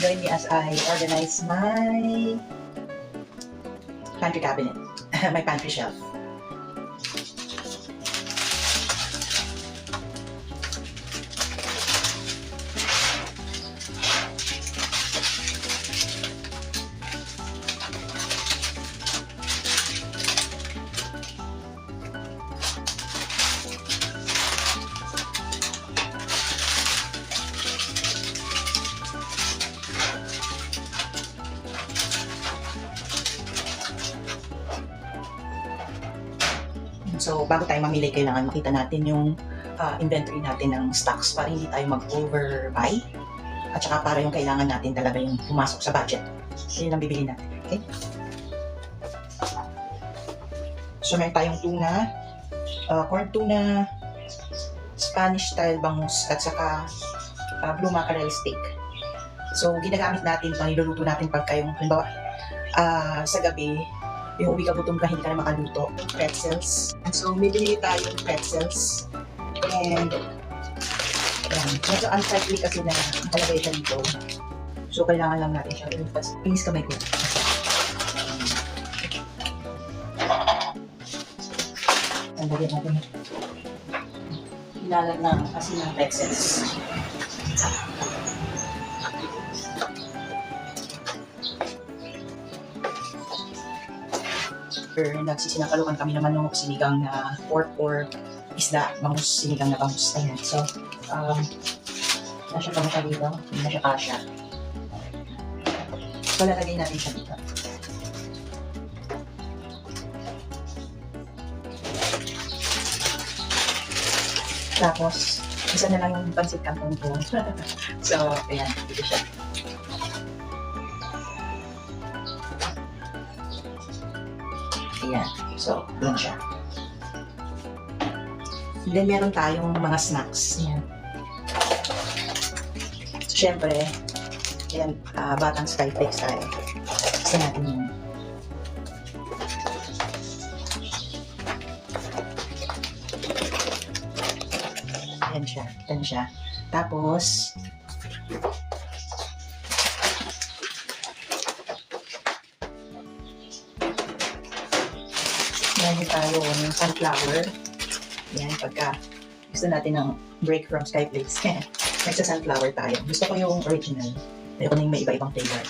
Join me as I organize my pantry cabinet, my pantry shelf. So, bago tayo mamili, kailangan makita natin yung inventory natin ng stocks para hindi tayo mag-overbuy. At saka para yung kailangan natin talaga yung pumasok sa budget. Yun ang bibili natin. Okay? So, meron tayong tuna, corn tuna, Spanish style bangus, at saka blue mackerel steak. So, ginagamit natin ito, niluluto natin pagka yung, halimbawa, sa gabi, yung uwi ka gutom ka, hindi ka na makaluto. Pretzels. So, may binili tayong pretzels. And, ayan. Medyo unsightly kasi na nakalagay siya dito. So, kailangan lang natin siya. Pinis kamay ko. Tandagyan natin. Ilalag na kasi ng pretzels. Nagsisinakalukan kami ng manok, sinigang na pork or isda, bangus, sinigang na bangus. Ayan. So, nasa pa siya dito, hindi na siya kasya. So, lalagay natin siya dito. Tapos, isa na lang yung pansit canton ko. So, ayan, dito siya. Ayan. So, doon siya. And then, meron tayong mga snacks. Ayan. So, syempre, ayan, batang skyflakes tayo. Gusto natin yun. Ayan siya. Ayan siya. Tapos, meron tayo ng sunflower. Yan, pagka gusto natin ng break from skyflakes. Nagsa-sunflower tayo. Gusto ko yung original. Ayoko na yung may iba-ibang flavor.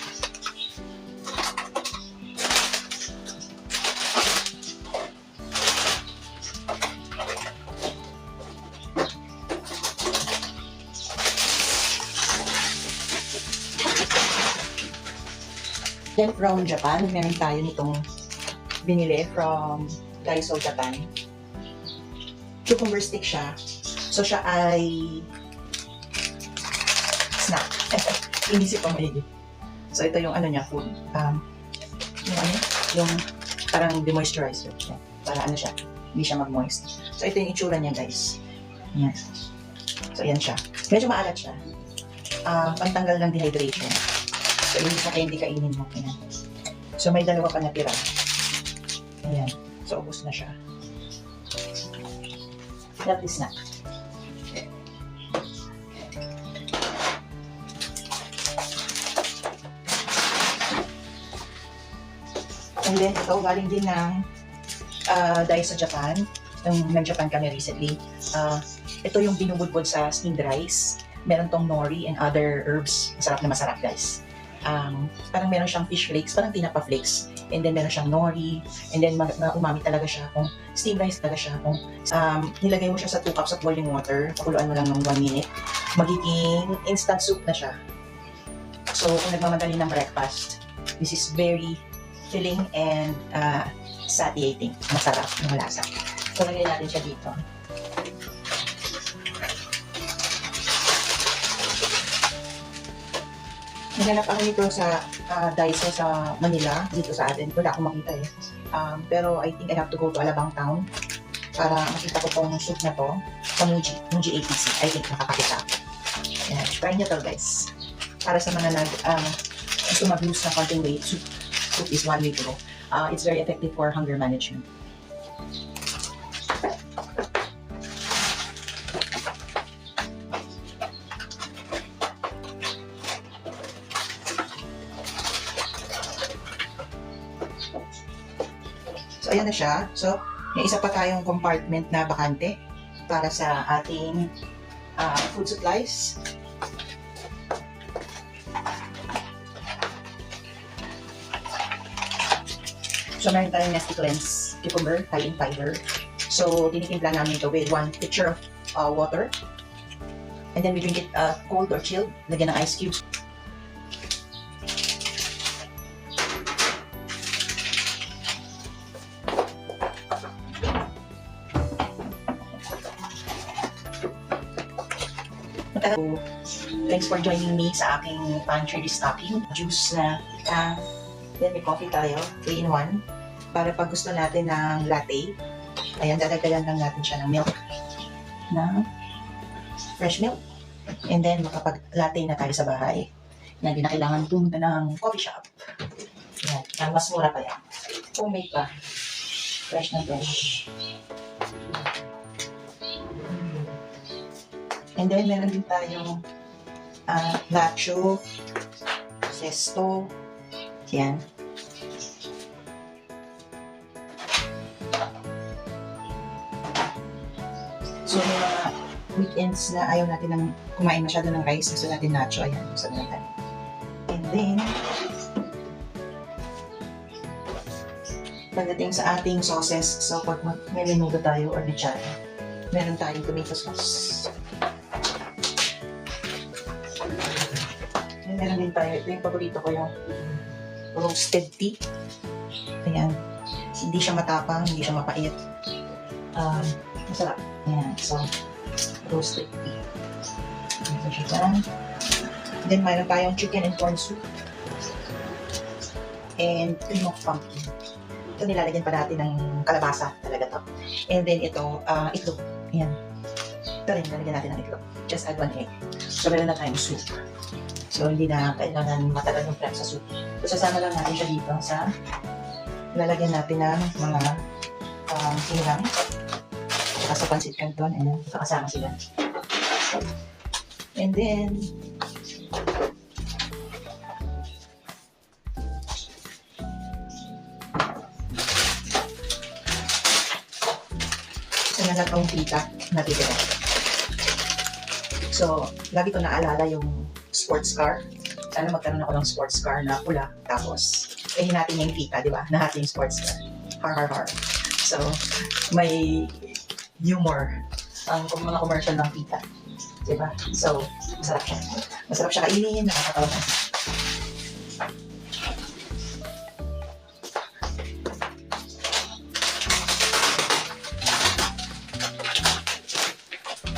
Then from Japan, meron tayo nitong binili from Daiso, Japan. Cucumber stick siya. So, siya ay snack. Inisip ko maigi. So, ito yung ano niya, food. Yung ano? Yung parang demoisturizer. Para ano siya, hindi siya mag-moist. So, ito yung itsura niya, guys. Yan. So, ayan siya. Medyo maalat siya. Pantanggal ng dehydration. So, hindi sa hindi kainin mo. Ayan. So, may dalawa pa na tira. Ayan. So, ubos na siya. Healthy snack. And then, ito, galing din ng Daiso Japan. Nung nag-Japan kami recently. Ito yung binubudbud sa steamed rice. Meron tong nori and other herbs. Masarap na masarap, guys. parang meron siyang fish flakes, parang tinapa flakes. And then meron siyang nori. And then umami talaga siya. Kung steam rice talaga siya. Kung nilagay mo siya sa 2 cups of boiling water, pakuluan mo lang ng 1 minute, magiging instant soup na siya. So kung nagmamadali ng breakfast, this is very filling and satiating. Masarap, malasa. So lagay natin siya dito. Naganap ako nito sa Daiso sa Manila, dito sa atin. Wala akong makita eh. Pero I think I have to go to Alabang Town para makita ko tong soup na to sa Muji APC. I think nakakakita. Ayan, try nyo to guys. Para sa mga gusto mag-lose ng konting weight, soup is one way to go. It's very effective for hunger management. So, ayan na siya. So, may isa pa tayong compartment na bakante para sa ating food supplies. So, meron tayong Nestle Cleanse cucumber, high in fiber. So, tinitimpla namin ito with 1 pitcher of water. And then we drink it cold or chilled. Lagyan ng ice cubes. Thanks for joining me sa aking pantry restocking. Juice na, then may coffee tayo, 3 in 1. Para pag gusto natin ng latte, ayan, dadagdagan lang natin siya ng milk, na fresh milk. And then, makapag-latte na tayo sa bahay. Yan, hindi na kailangan pumunta ng coffee shop. Yan, mas mura pa yan. Homemade pa. Fresh na fresh. And then, meron din tayong nacho, zesto, yan. So, may mga weekends na ayaw natin ng kumain masyado ng rice, gusto natin nacho, ayan, gusto natin. And then, pagdating sa ating sauces, so pag may menudo tayo or lechon, meron tayong tomato sauce. Meron din tayo, ito yung paborito ko, yung roasted tea. Ayan. Hindi siya matapang, hindi siya mapait. Masarap. Ayan. So, roasted tea. Ito siya dyan. Then, mayroon tayong chicken and corn soup. And cream of pumpkin. Ito nilalagyan pa natin ng kalabasa. Talaga to. And then, ito, itlog. Ayan. Ito rin, nilalagyan natin ng itlog. Just add 1 egg. So, meron na tayong soup. So, hindi na kailangan matagal yung prep sa soup. So, sasama lang natin siya dito sa lalagyan natin ng mga sinigang. Saka sa pancit canton. Ayan, kakasama sila. And then, isa na itong pita na titira. So, lagi ko naalala yung sports car. Sana magkaroon ako ng sports car na pula. Tapos, kainin natin yung pita, di ba? Nahat yung sports car. Har, har, har. So, may humor ang mga commercial ng pita. Di ba? So, masarap siya. Masarap siya kainin, nakakatawa na.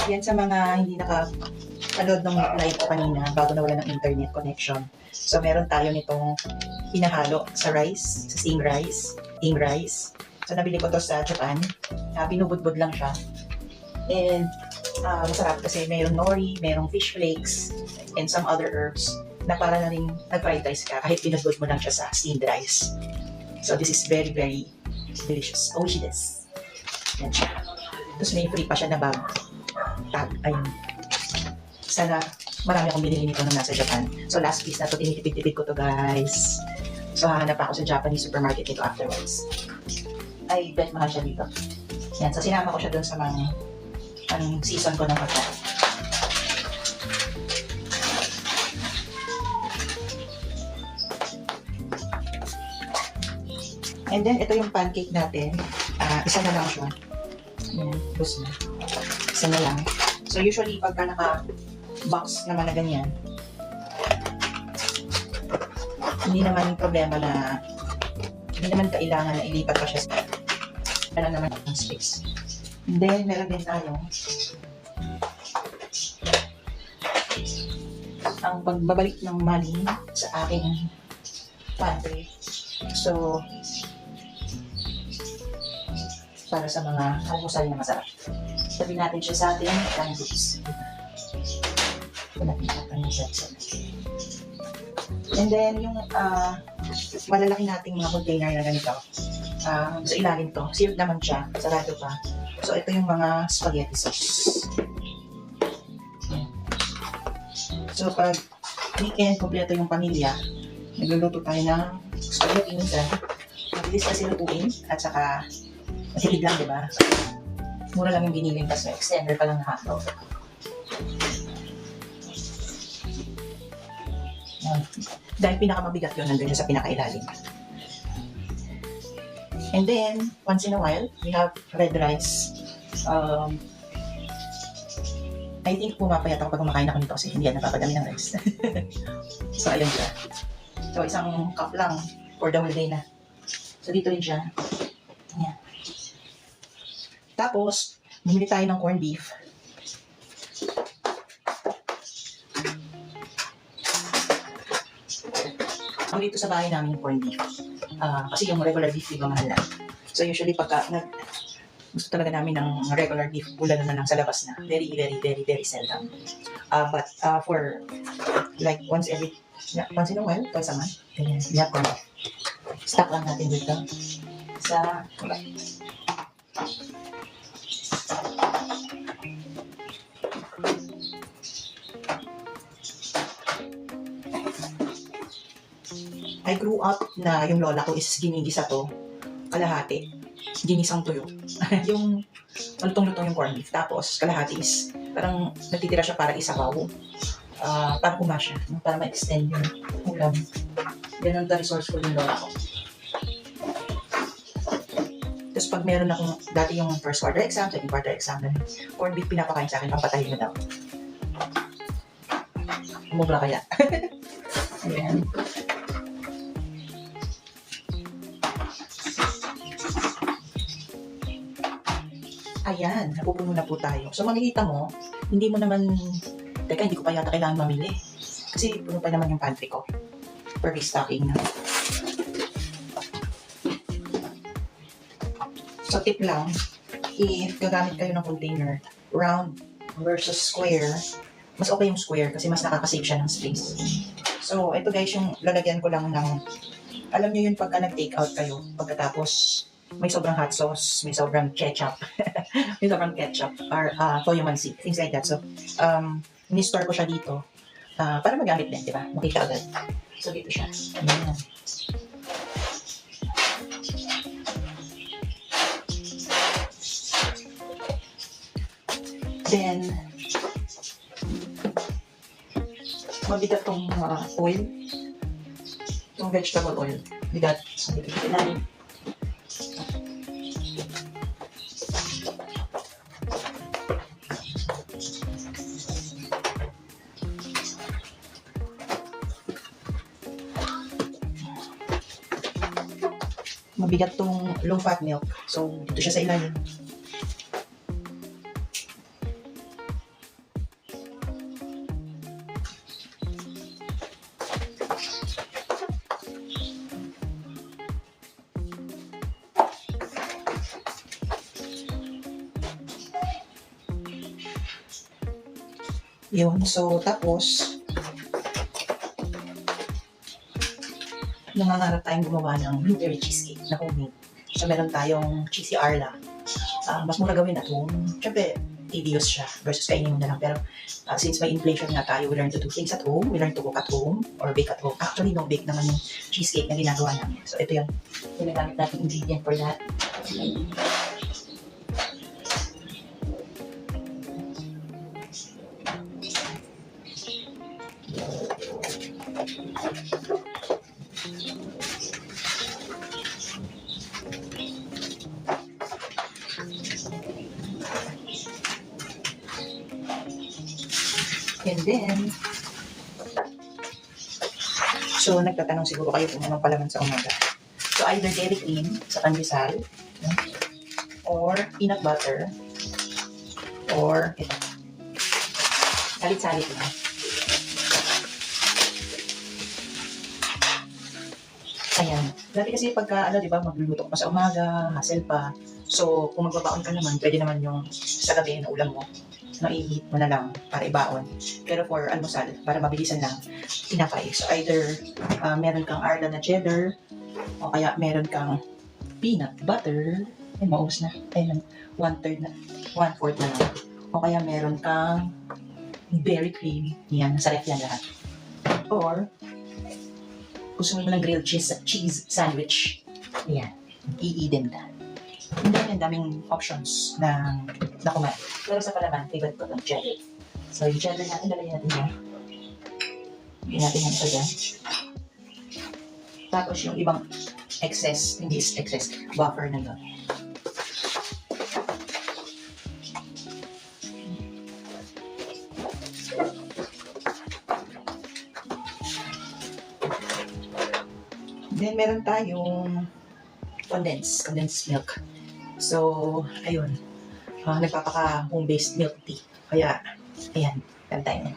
Yan sa mga hindi nakapanood ng live ko kanina bago nawala ng internet connection. So, meron tayo nitong hinahalo sa rice, sa steamed rice. So, nabili ko to sa Japan. Binubudbud lang siya. And, masarap kasi mayroong nori, mayroong fish flakes, and some other herbs na para na rin nag-fried rice ka kahit binubud mo lang siya sa steamed rice. So, this is very, very delicious. Oishi desu. Yan siya. Tapos may free pa siya na bag. Ayun. Sana marami akong binili nito nung nasa Japan. So last piece na to, tinitipid-tipid ko to guys. So hahanap ako sa Japanese supermarket nito afterwards. Ay, bet mahal siya dito. Yan, so sinama ko siya dun sa mga season ko ng pagkain. And then, ito yung pancake natin. Isa na lang siya. Ayan, tapos na. Isa na lang. So, usually, pagka naka-box naman na ganyan, hindi naman problema na hindi naman kailangan na ilipat pa siya sa naman ang space. And then, meron din tayo ang pagbabalik ng maling sa aking pantry. So, para sa mga almusal na masarap. Sabi natin siya sa ating candies. And then, yung malalaki nating mga container na ganito, sa ilalim to, sealed naman siya, sarado pa. So, ito yung mga spaghetti sauce. So, pag weekend, kompleto yung pamilya, nagluluto tayo ng spaghetti minsan. Mabilis kasi lutuin at saka matipid lang, di ba? Mura lang yung binilin, tapos may extender pa lang na hotdog. Dahil pinakamabigat yun, nandun yun sa pinakailalim. And then, once in a while, we have red rice. I think pumapayat ako pag kumakain ako nito kasi hindi yan napapadami ng rice. So, ayun siya. So, isang cup lang for the whole day na. So, dito rin siya. Ayan. Tapos, bumili tayo ng corned beef. Ako dito sa bahay namin yung corned beef. Kasi yung regular beef, di ba mahal na. So, usually pagka gusto talaga namin ng regular beef, ulan na lang sa labas na. Very, very, very, very seldom. But for like once in a while, twice a month, ganyan, we have corned beef. Stock lang natin dito sa I grew up na yung lola ko is ginigisa to, kalahati, ginisang tuyo. Yung malutong-lutong yung corned beef. Tapos, kalahati is, parang natitira siya para isabaw. Para kumasya, para ma-extend yung ulam. Ganun na resourceful yung lola ko. Tapos pag meron akong, dati yung first quarter exam, second quarter exam, corned beef pinapakain sa akin, pampatayin na daw. Umubra kaya. Ayan. Ayan, napupuno na po tayo. So, makikita mo, hindi mo naman, teka, hindi ko pa yata kailangan mamili. Kasi puno pa naman yung pantry ko. For restocking na. So, tip lang, if gagamit kayo ng container, round versus square, mas okay yung square kasi mas nakakasave siya ng space. So, ito guys, yung lalagyan ko lang ng, alam nyo yun pagka nag-take out kayo, pagkatapos may sobrang hot sauce, may sobrang ketchup, may sobrang ketchup, or toyo mansi, things like that. So, ni-store ko siya dito para magamit din, di ba? Makita agad. So, dito siya. Ayan. Then, mabigat tong oil, itong vegetable oil. Bigat. So, dito natin. Mabigat tong low-fat milk. So, dito siya sa ilalim. Yun. So, tapos, nangangarap tayong gumawa ng blueberry cheesecake na homemade. So, meron tayong cheesy Arla. Mas mura gawin at home. Siyempre, tedious siya versus kainin mo na lang. Pero, since may inflation nga tayo, we learn to do things at home. We learn to cook at home or bake at home. Actually, no, bake naman yung cheesecake na ginagawa namin. So, ito yung ginagamit natin ingredient for that. then, so nagtatanong siguro kayo kung anong palaman sa umaga. So either dairy cream sa pandesal, or peanut butter, or ito. Salit-salit lang. Ayan. Dati kasi pagka, di ba, magluluto pa sa umaga, hassle pa. So, kung magbabaon ka naman, pwede naman yung sa gabi na ulam mo. I-heat mo na lang para ibaon. Pero for almusal, para mabilisan lang, tinapay. So, either meron kang Arla na cheddar, o kaya meron kang peanut butter. Ay, maubos na. Ayun, 1/4 na. 1/4 na lang. O kaya meron kang dairy cream. Yan, nasa ref yan lahat. Or, gusto mo ng grilled cheese sandwich. Ayan, i-eden ka. Ang daming options na kumain. Pero sa palaman, favorite ko ng cheddar. So, yung cheddar natin, lalagyan natin yan. Lagyan natin yan ito dyan. Tapos yung ibang excess, hindi excess, buffer na yun. Then, meron tayong condensed milk. So, ayun. Nagpapaka home-based milk tea. Kaya, ayan, kantay na.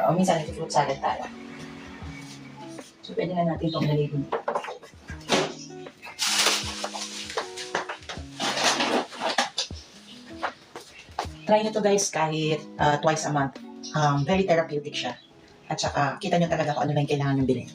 O minsan, nag-fruit salad tayo. So, pwede na natin itong ilagay dun. Try nyo to guys kahit twice a month. Very therapeutic siya. At saka, kita nyo talaga kung ano lang kailangan yung bilhin.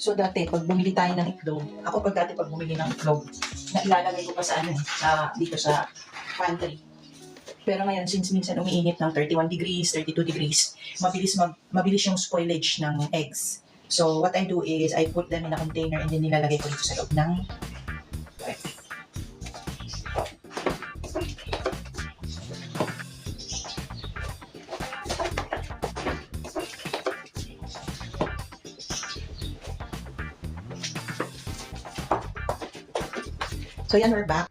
So dati, pag bumili tayo ng itlog, ako pag bumili ng itlog, ilalagay ko pa sa dito sa pantry. Pero ngayon, since minsan umiinit ng 31 degrees, 32 degrees, mabilis yung spoilage ng eggs. So what I do is, I put them in a container and then nilalagay ko dito sa loob ng ref. So yan, we're back.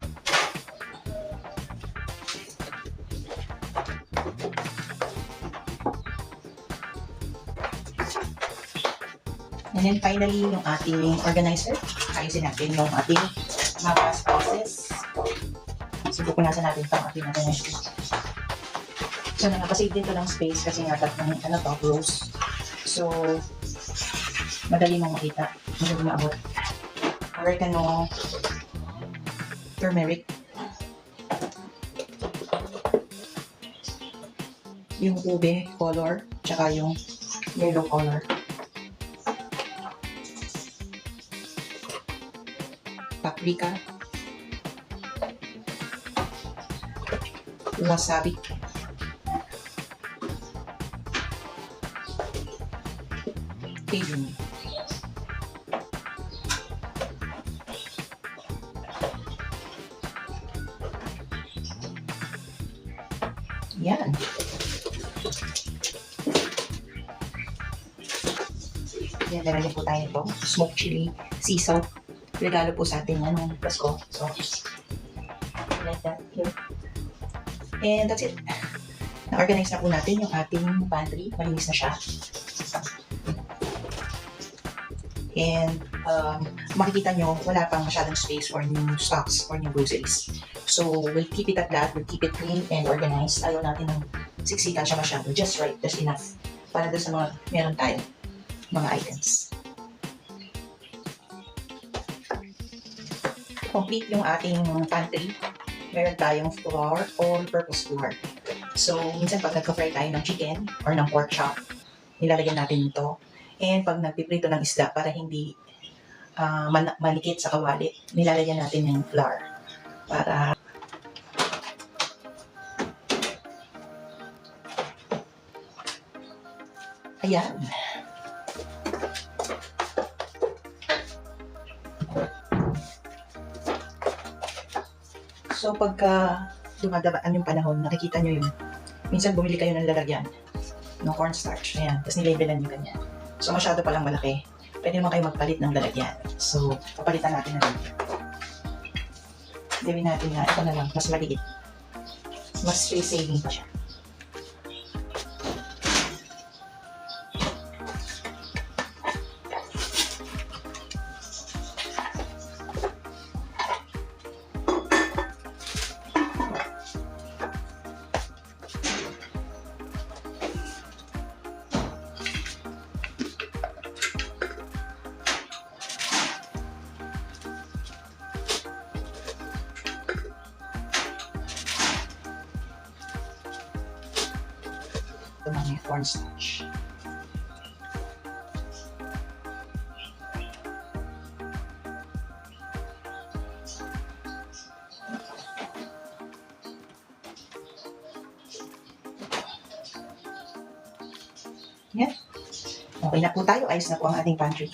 And then finally, yung ating organizer. Ayusin natin yung ating mga spices. So pupunasan natin itong ating organizer. So nakapasave din ito ng space kasi nga tatlong rows. So madali mong makita. Madali maabot. Oregano, turmeric, yung ube color, tsaka yung yellow color, paprika, wasabi, Cajun. Yan. Yan, nalagyan po tayo ito. Smoked chili, sea salt. Regalo po sa atin yan ng Pasko. So, like that here. And that's it. Na-organize na po natin yung ating pantry. Malinis na siya. And makikita nyo, wala pang masyadong space for new stocks or new groceries. So, we'll keep it at that. We'll keep it clean and organized. Ayaw natin ng siksikan siya masyado. Just right, just enough. Para doon sa mga meron tayo, mga items. Complete yung ating pantry. Meron tayong flour, all-purpose flour. So, minsan pag nagka-fry tayo ng chicken or ng pork chop, nilalagyan natin ito. And pag nagpiprito ng isda, para hindi malikit sa kawali, nilalagyan natin yung flour. Para ayan. So, pagka dumadaan yung panahon, nakikita nyo yung Minsan bumili kayo ng lalagyan ng cornstarch. Ayan. Tapos nilabelan nyo ganyan. So, masyado palang malaki. Pwede naman kayo magpalit ng lalagyan. So, papalitan natin na rin. Gawin natin na ito na lang, mas maliit. Mas space saving pa siya. Ito na may cornstarch. Yan. Okay na po tayo. Ayos na po ang ating pantry.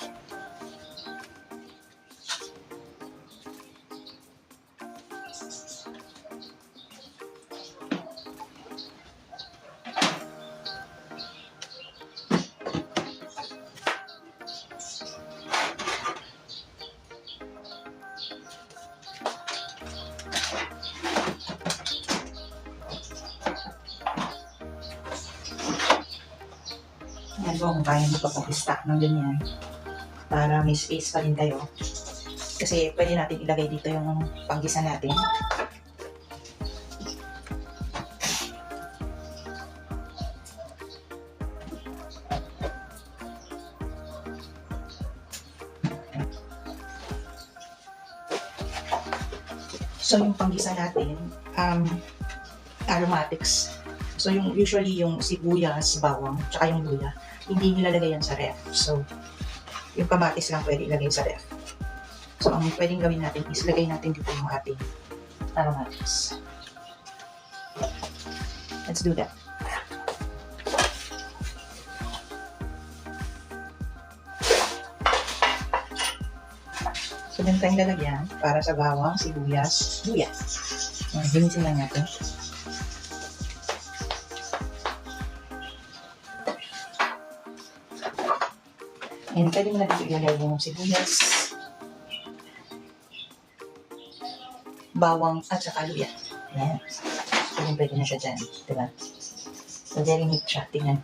Yan po kung kaya nyo pa pag-stack ng ganyan para may space pa rin kayo. Kasi pwede natin ilagay dito yung panggisa natin. So yung panggisa natin, aromatics. So yung usually yung sibuyas, bawang, tsaka yung luya, hindi nilalagay yan sa ref. So yung kamatis lang pwede ilagay sa ref. So ang pwedeng gawin natin is lagay natin dito yung ating aromatics. Let's do that. So ganito tayong lalagyan para sa bawang, sibuyas, luya. Ginisin lang natin. And pwede mo na dito ilagay yung sibuyas, bawang, at saka luya. Ayan. Pwede na siya dyan. Diba? So, very neat siya. Tingnan.